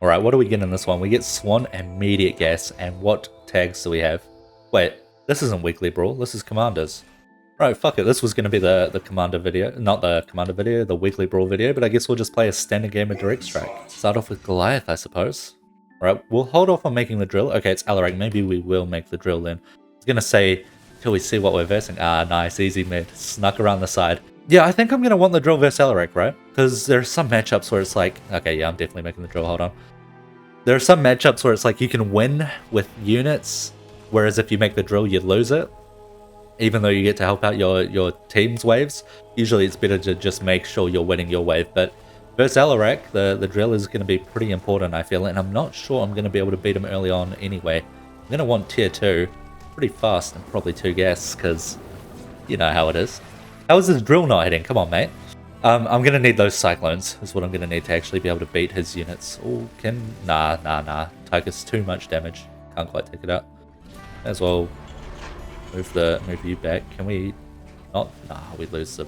Alright, what do we get in this one? We get Swann, immediate gas, and what tags do we have? Wait, this isn't weekly brawl, this is commanders. Right, fuck it, this was going to be the commander video, not the commander video, the weekly brawl video, but I guess we'll just play a standard game of direct strike. Start off with Goliath, I suppose. Alright, we'll hold off on making the drill. Okay, it's Alarak, maybe we will make the drill then. I was going to say, till we see what we're versing. Ah, nice, easy mid, snuck around the side. Yeah, I think I'm going to want the drill versus Alarak, right? Because there are some matchups where it's like, okay, yeah, I'm definitely making the drill, hold on. There are some matchups where it's like you can win with units, whereas if you make the drill, you lose it. Even though you get to help out your team's waves, usually it's better to just make sure you're winning your wave. But versus Alarak, the drill is going to be pretty important, I feel, and I'm not sure I'm going to be able to beat him early on anyway. I'm going to want tier 2 pretty fast and probably 2 gas, because you know how it is. How is this drill not hitting? Come on, mate. I'm going to need those Cyclones, is what I'm going to need to actually be able to beat his units. Oh, Nah. Tychus, too much damage. Can't quite take it out. As well move you back. Can we not? Nah, we lose the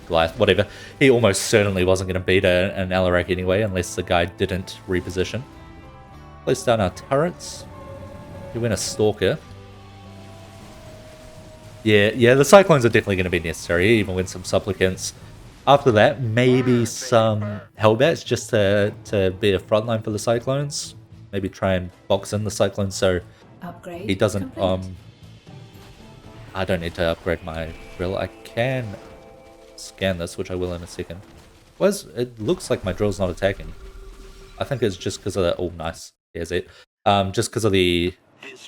Goliath. Whatever. He almost certainly wasn't going to beat an Alarak anyway, unless the guy didn't reposition. Place down our turrets. You win a Stalker. Yeah, the Cyclones are definitely going to be necessary, even with some Supplicants. After that, maybe some Hellbats just to be a frontline for the Cyclones. Maybe try and box in the Cyclones so he doesn't... I don't need to upgrade my drill. I can scan this, which I will in a second. It looks like my drill's not attacking. I think it's just because of that. Oh, nice. Here's it. Just because of the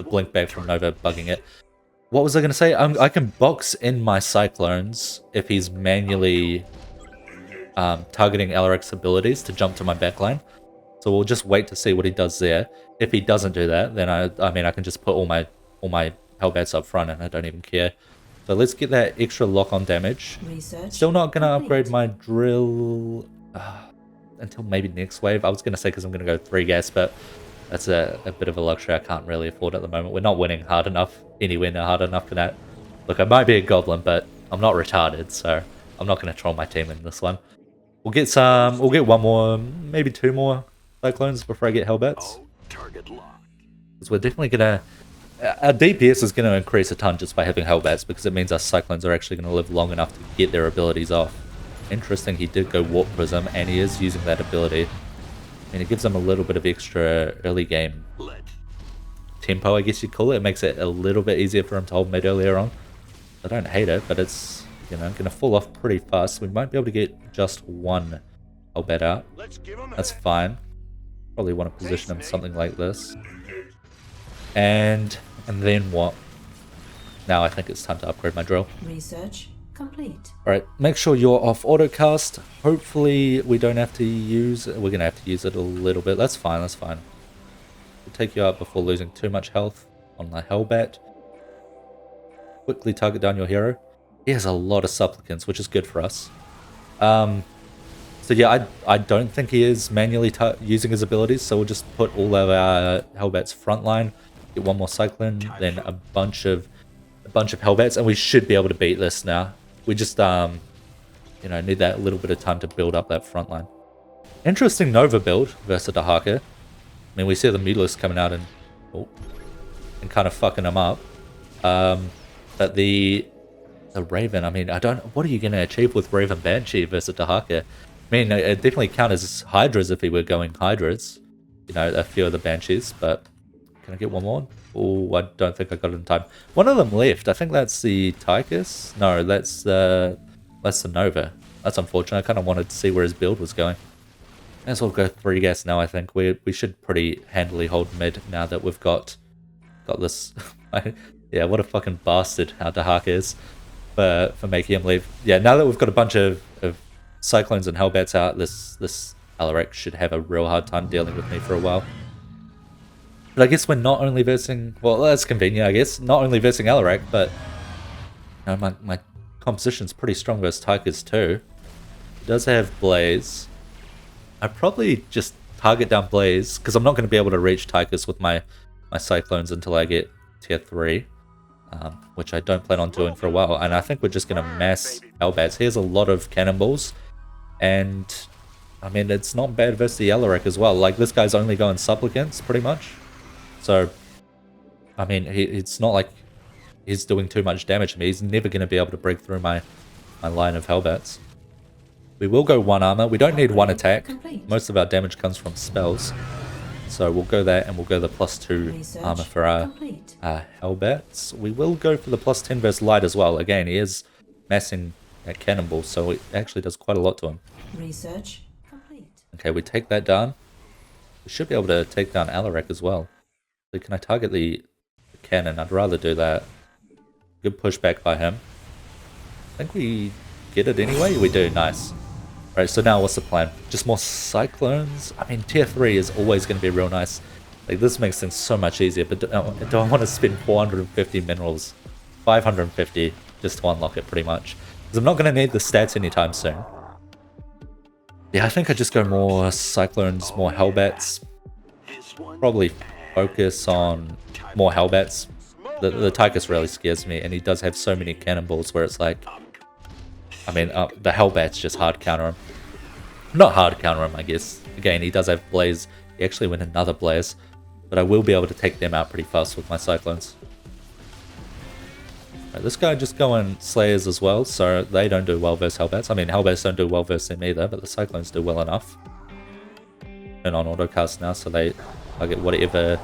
blink back from Nova bugging it. What was I going to say? I can box in my Cyclones if he's manually targeting Alarak's abilities to jump to my backline. So we'll just wait to see what he does there. If he doesn't do that, then I mean I can just put all my Hellbats up front and I don't even care. So let's get that extra lock-on damage. Still not going to upgrade my drill until maybe next wave. I was going to say because I'm going to go 3 gas, but that's a bit of a luxury I can't really afford at the moment. We're not winning hard enough, anywhere near hard enough for that. Look, I might be a goblin, but I'm not retarded, so I'm not going to troll my team in this one. We'll get one more, maybe 2 more Cyclones before I get Hellbats. Because we're definitely going to... Our DPS is going to increase a ton just by having Hellbats, because it means our Cyclones are actually going to live long enough to get their abilities off. Interesting, he did go Warp Prism, and he is using that ability. I mean, it gives them a little bit of extra early game tempo, I guess you'd call it. It makes it a little bit easier for him to hold mid earlier on. I don't hate it, but it's, you know, going to fall off pretty fast. We might be able to get just 1 Hellbat out. That's fine. Probably want to position him something like this. And then what? Now I think it's time to upgrade my drill. Research complete. Alright, make sure you're off autocast. Hopefully we don't have to use it. We're going to have to use it a little bit. That's fine, that's fine. We'll take you out before losing too much health on my Hellbat. Quickly target down your hero. He has a lot of supplicants, which is good for us. So yeah, I don't think he is manually using his abilities, so we'll just put all of our Hellbats frontline. Get 1 more Cyclone, then a bunch of Hellbats, and we should be able to beat this now. We just you know, need that little bit of time to build up that front line. Interesting Nova build versus the Haka. I mean, we see the Mutalisk coming out and kind of fucking them up. But the Raven, I mean, what are you going to achieve with Raven Banshee versus the Haka? I mean, it definitely counts as Hydras if we were going Hydras. You know, a few of the Banshees, but can I get 1 more? Oh, I don't think I got it in time. 1 of them left. I think that's the Tychus. No, that's the Nova. That's unfortunate. I kind of wanted to see where his build was going. May as well go 3 gas now, I think. We should pretty handily hold mid now that we've got this. Yeah, what a fucking bastard how Dahaka is for making him leave. Yeah, now that we've got a bunch of Cyclones and Hellbats out, this Alarak should have a real hard time dealing with me for a while. But I guess we're not only versing... Well, that's convenient, I guess. Not only versing Alarak, but... You know, my composition's pretty strong versus Tychus too. It does have Blaze. I probably just target down Blaze, because I'm not going to be able to reach Tychus with my Cyclones until I get tier 3. Which I don't plan on doing for a while. And I think we're just going to mass Hellbats. Here's a lot of cannonballs. And I mean, it's not bad versus the Alarak as well. Like, this guy's only going supplicants, pretty much. So, I mean, it's not like he's doing too much damage to me. He's never going to be able to break through my line of Hellbats. We will go 1 armor. We don't need 1 attack. Most of our damage comes from spells. So we'll go that, and we'll go the +2 armor for our Hellbats. We will go for the +10 versus light as well. Again, he is massing at cannonball, so it actually does quite a lot to him. Research complete. Okay, we take that down. We should be able to take down Alarak as well. So can I target the cannon? I'd rather do that. Good pushback by him. I think we get it anyway. We do. Nice. Right, so now what's the plan? Just more Cyclones? I mean, tier 3 is always going to be real nice. Like, this makes things so much easier, but do I want to spend 450 minerals? 550 just to unlock it, pretty much. Because I'm not going to need the stats anytime soon. Yeah, I think I just go more Cyclones, more Hellbats. Probably focus on more Hellbats. The Tychus really scares me, and he does have so many cannonballs where it's like... I mean, the Hellbats just hard counter him. Not hard counter him, I guess. Again, he does have Blaze. He actually went another Blaze. But I will be able to take them out pretty fast with my Cyclones. Right, this guy just going Slayers as well, so they don't do well versus Hellbats. I mean, Hellbats don't do well versus them either, but the Cyclones do well enough. Turn on autocast now, so they target whatever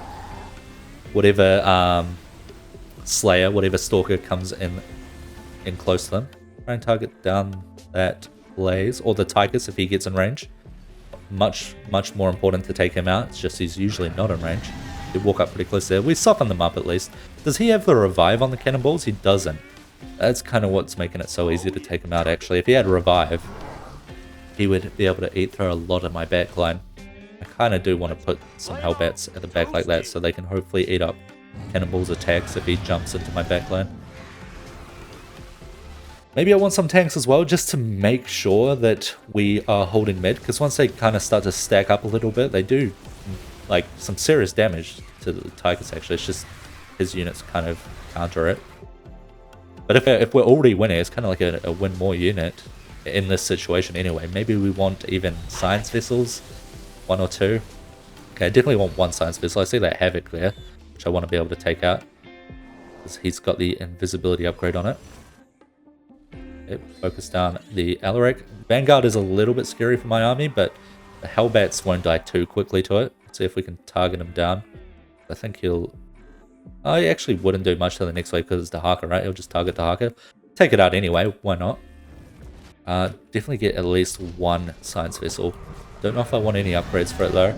Slayer, whatever Stalker comes in close to them. Try and target down that Blaze, or the Tychus if he gets in range. Much more important to take him out. It's just he's usually not in range. He walk up pretty close there. We soften them up at least. Does he have the revive on the cannonballs? He doesn't. That's kind of what's making it so easy to take him out, actually. If he had revive, he would be able to eat through a lot of my backline. I kind of do want to put some Hellbats at the back like that so they can hopefully eat up Cannonball's attacks if he jumps into my backline. Maybe I want some tanks as well, just to make sure that we are holding mid, because once they kind of start to stack up a little bit, they do like some serious damage to the Tychus actually. It's just his units kind of counter it. But if we're already winning, it's kind of like a win more unit in this situation anyway. Maybe we want even science vessels, 1 or 2. Okay, I definitely want 1 science vessel. I see that Havoc there, which I want to be able to take out, because he's got the invisibility upgrade on it. Okay, focus down the Alarak. Vanguard is a little bit scary for my army, but the Hellbats won't die too quickly to it. Let's see if we can target him down. I think he'll... Oh, he actually wouldn't do much to the next wave because it's Dahaka, right? He'll just target Dahaka. Take it out anyway, why not? Definitely get at least 1 science vessel. Don't know if I want any upgrades for it though.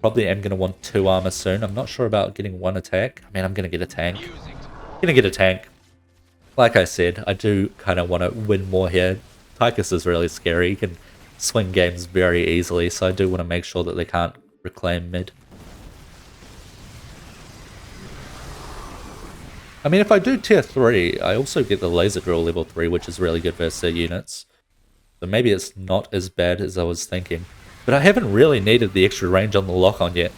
Probably am going to want 2 armor soon. I'm not sure about getting 1 attack. I mean, I'm going to get a tank. Gonna get a tank. Like I said, I do kind of want to win more here. Tychus is really scary. He can swing games very easily, so I do want to make sure that they can't reclaim mid. I mean, if I do tier 3, I also get the laser drill level 3, which is really good versus their units. So maybe it's not as bad as I was thinking. But I haven't really needed the extra range on the lock-on yet,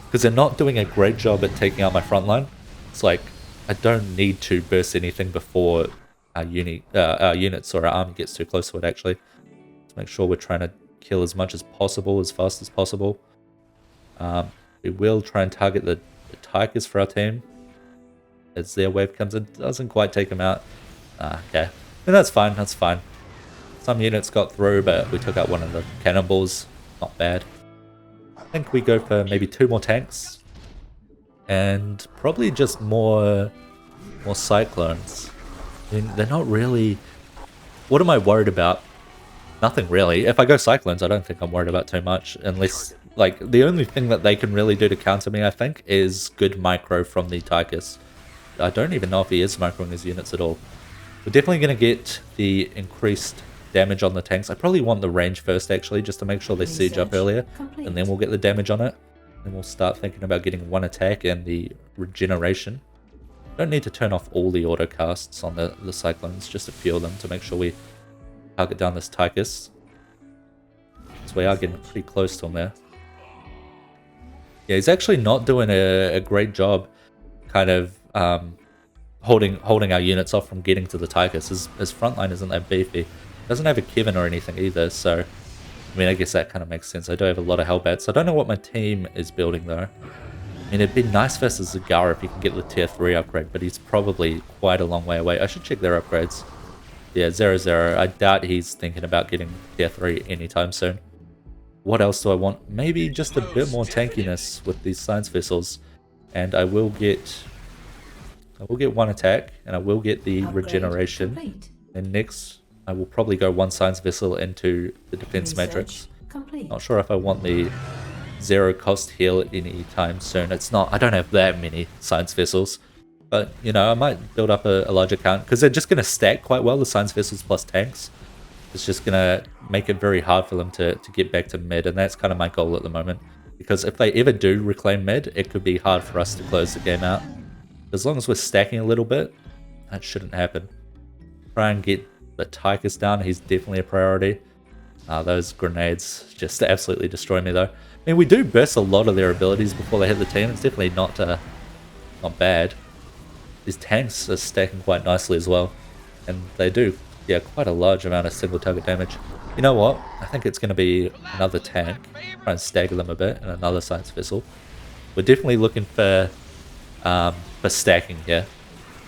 because they're not doing a great job at taking out my front line. It's like, I don't need to burst anything before our units or our army gets too close to it, actually. Let's make sure we're trying to kill as much as possible, as fast as possible. We will try and target the Tychus for our team. As their wave comes in, doesn't quite take them out. Okay. And that's fine, that's fine. Some units got through, but we took out one of the cannonballs. Not bad. I think we go for maybe 2 more tanks. And probably just more Cyclones. I mean, they're not really... What am I worried about? Nothing really. If I go Cyclones, I don't think I'm worried about too much. Unless, like, the only thing that they can really do to counter me, I think, is good micro from the Tychus. I don't even know if he is microing his units at all. We're definitely going to get the increased damage on the tanks. I probably want the range first, actually, just to make sure they siege up earlier. Complete. And then we'll get the damage on it. Then we'll start thinking about getting 1 attack and the regeneration. Don't need to turn off all the auto casts on the Cyclones, just a few of them to make sure we target down this Tychus. So we are getting pretty close to him there. Yeah, he's actually not doing a great job kind of holding our units off from getting to the Tychus. His frontline isn't that beefy. Doesn't have a Kevin or anything either, so I mean, I guess that kind of makes sense. I do have a lot of Hellbats. I don't know what my team is building, though. I mean, it'd be nice versus Zagara if he can get the tier 3 upgrade, but he's probably quite a long way away. I should check their upgrades. Yeah, 0-0. I doubt he's thinking about getting tier 3 anytime soon. What else do I want? Maybe just a bit more tankiness with these science vessels. And I will get one attack, and I will get the regeneration. Complete. And next, I will probably go one science vessel into the defense matrix. Not sure if I want the 0 cost heal anytime soon. It's not, I don't have that many science vessels. But, you know, I might build up a larger count, because they're just going to stack quite well, the science vessels plus tanks. It's just going to make it very hard for them to get back to mid, and that's kind of my goal at the moment. Because if they ever do reclaim mid, it could be hard for us to close the game out. As long as we're stacking a little bit, that shouldn't happen. Try and get the Tychus down, he's definitely a priority. Those grenades just absolutely destroy me though. I mean, we do burst a lot of their abilities before they hit the team. It's definitely not bad. These tanks are stacking quite nicely as well. And they do, yeah, quite a large amount of single target damage. You know what? I think it's going to be another tank. Try and stagger them a bit, and another science vessel. We're definitely looking for stacking here.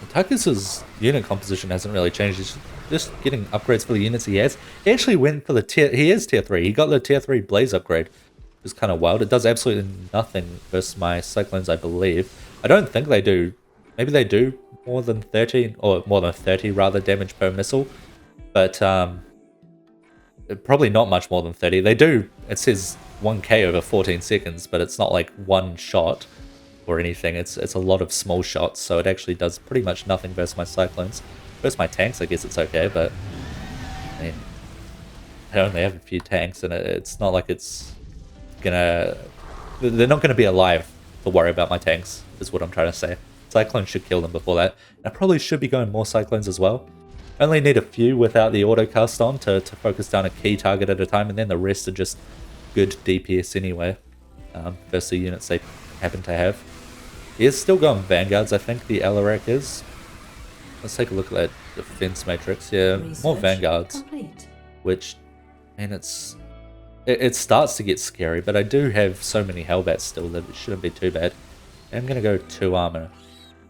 Tychus's unit composition hasn't really changed. He's just getting upgrades for the units he has. He actually went for the he is tier 3. He got the tier 3 blaze upgrade. It was kind of wild. It does absolutely nothing versus my Cyclones, I believe. I don't think they do. Maybe they do more than 30, or more than 30 rather, damage per missile. But probably not much more than 30. They do, it says 1k over 14 seconds, but it's not like one shot or anything. It's a lot of small shots, so it actually does pretty much nothing versus my Cyclones. Versus my tanks, I guess it's okay, but I mean, I only have a few tanks, and it's not like it's gonna... They're not gonna be alive to worry about my tanks, is what I'm trying to say. Cyclones should kill them before that. And I probably should be going more Cyclones as well. I only need a few without the auto cast on to focus down a key target at a time, and then the rest are just good DPS anyway, versus the units they happen to have. He is still going Vanguards, I think the Alarak is. Let's take a look at that defense matrix. Yeah, more Vanguards. Complete. Which, man, it starts to get scary, but I do have so many Hellbats still that it shouldn't be too bad. I'm going to go 2 armor.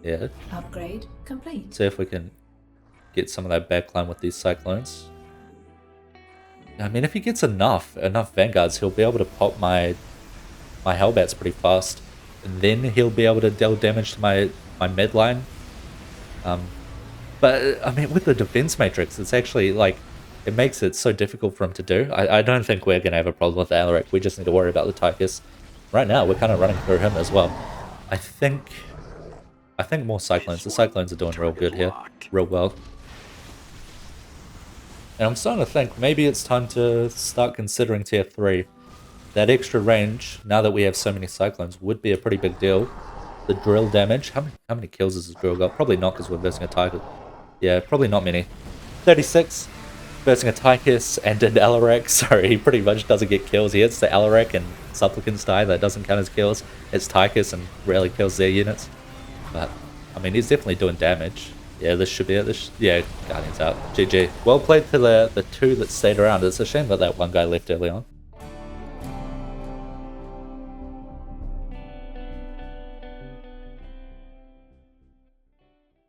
Yeah. Upgrade complete. See if we can get some of that backline with these Cyclones. I mean, if he gets enough Vanguards, he'll be able to pop my Hellbats pretty fast. And then he'll be able to deal damage to my mid line. But, I mean, with the defense matrix, it's actually, like, it makes it so difficult for him to do. I don't think we're going to have a problem with the Alarak. We just need to worry about the Tychus. Right now, we're kind of running through him as well. I think more Cyclones. The Cyclones are doing real good here. Real well. And I'm starting to think maybe it's time to start considering tier 3. That extra range, now that we have so many Cyclones, would be a pretty big deal. The drill damage. How many kills has this drill got? Probably not, because we're versing a Tychus. Yeah, probably not many. 36. Versing a Tychus and an Alarak. Sorry, he pretty much doesn't get kills. He hits the Alarak and Supplicants die. That doesn't count as kills. It's Tychus and rarely kills their units. But, I mean, he's definitely doing damage. Yeah, this should be it. Yeah, Guardian's out. GG. Well played to the 2 that stayed around. It's a shame that one guy left early on.